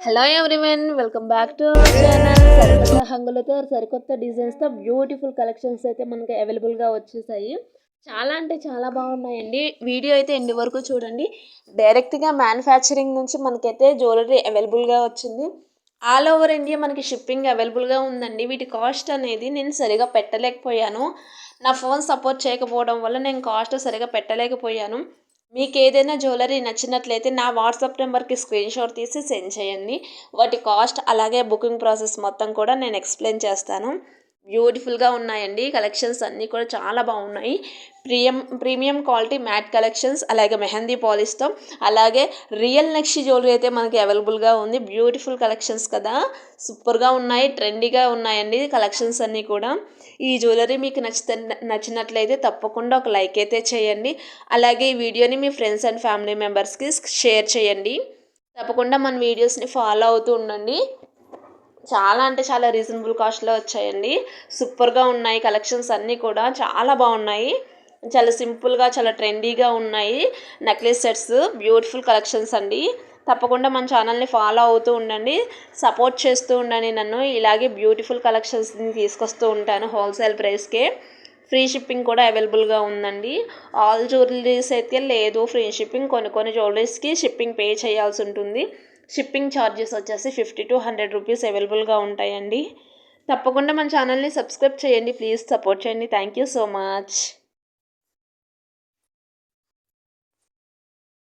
Hello everyone, welcome back to our channel. సరికొత్త హంగులతో సరికొత్త డిజైన్స్తో బ్యూటిఫుల్ కలెక్షన్స్ అయితే మనకి అవైలబుల్గా వచ్చేసాయి. చాలా అంటే చాలా బాగున్నాయండి. వీడియో అయితే ఎండ్ వరకు చూడండి. డైరెక్ట్గా మ్యానుఫ్యాక్చరింగ్ నుంచి మనకైతే జ్యువెలరీ అవైలబుల్గా వచ్చింది. ఆల్ ఓవర్ ఇండియా మనకి షిప్పింగ్ అవైలబుల్గా ఉందండి. వీటి కాస్ట్ అనేది నేను సరిగా పెట్టలేకపోయాను. నా ఫోన్ సపోర్ట్ చేయకపోవడం వల్ల నేను కాస్ట్ సరిగా పెట్టలేకపోయాను. మీకు ఏదైనా జ్యువెలరీ నచ్చినట్లయితే నా వాట్సాప్ నెంబర్కి స్క్రీన్ షాట్ తీసి సెండ్ చేయండి. వాటి కాస్ట్ అలాగే బుకింగ్ ప్రాసెస్ మొత్తం కూడా నేను ఎక్స్ప్లెయిన్ చేస్తాను. బ్యూటిఫుల్గా ఉన్నాయండి. కలెక్షన్స్ అన్నీ కూడా చాలా బాగున్నాయి. ప్రీమియం క్వాలిటీ మ్యాట్ కలెక్షన్స్, అలాగే మెహందీ పాలిష్తో, అలాగే రియల్ నక్షి జ్యువెలరీ అయితే మనకి అవైలబుల్గా ఉంది. బ్యూటిఫుల్ కలెక్షన్స్ కదా, సూపర్గా ఉన్నాయి, ట్రెండీగా ఉన్నాయండి కలెక్షన్స్ అన్నీ కూడా. ఈ జ్యువెలరీ మీకు నచ్చినట్లయితే తప్పకుండా ఒక లైక్ అయితే చేయండి. అలాగే ఈ వీడియోని మీ ఫ్రెండ్స్ అండ్ ఫ్యామిలీ మెంబర్స్కి షేర్ చేయండి. తప్పకుండా మన వీడియోస్ని ఫాలో అవుతూ ఉండండి. చాలా అంటే చాలా రీజనబుల్ కాస్ట్లో వచ్చాయండి. సూపర్గా ఉన్నాయి కలెక్షన్స్ అన్నీ కూడా, చాలా బాగున్నాయి. చాలా సింపుల్గా, చాలా ట్రెండీగా ఉన్నాయి నెక్లెస్ సెట్స్. బ్యూటిఫుల్ కలెక్షన్స్ అండి. తప్పకుండా మన ఛానల్ని ఫాలో అవుతూ ఉండండి, సపోర్ట్ చేస్తూ ఉండండి నన్ను. ఇలాగే బ్యూటిఫుల్ కలెక్షన్స్ని తీసుకొస్తూ ఉంటాను హోల్సేల్ ప్రైస్కే. ఫ్రీ షిప్పింగ్ కూడా అవైలబుల్గా ఉందండి. ఆల్ జ్యువెలరీస్ అయితే లేదు ఫ్రీ షిప్పింగ్. కొన్ని జ్యువెలరీస్కి షిప్పింగ్ పే చేయాల్సి ఉంటుంది. షిప్పింగ్ ఛార్జెస్ వచ్చేసి 50 to 100 రూపీస్ అవైలబుల్గా ఉంటాయండి. తప్పకుండా మన ఛానల్ని సబ్స్క్రైబ్ చేయండి, ప్లీజ్ సపోర్ట్ చేయండి. Thank you so much.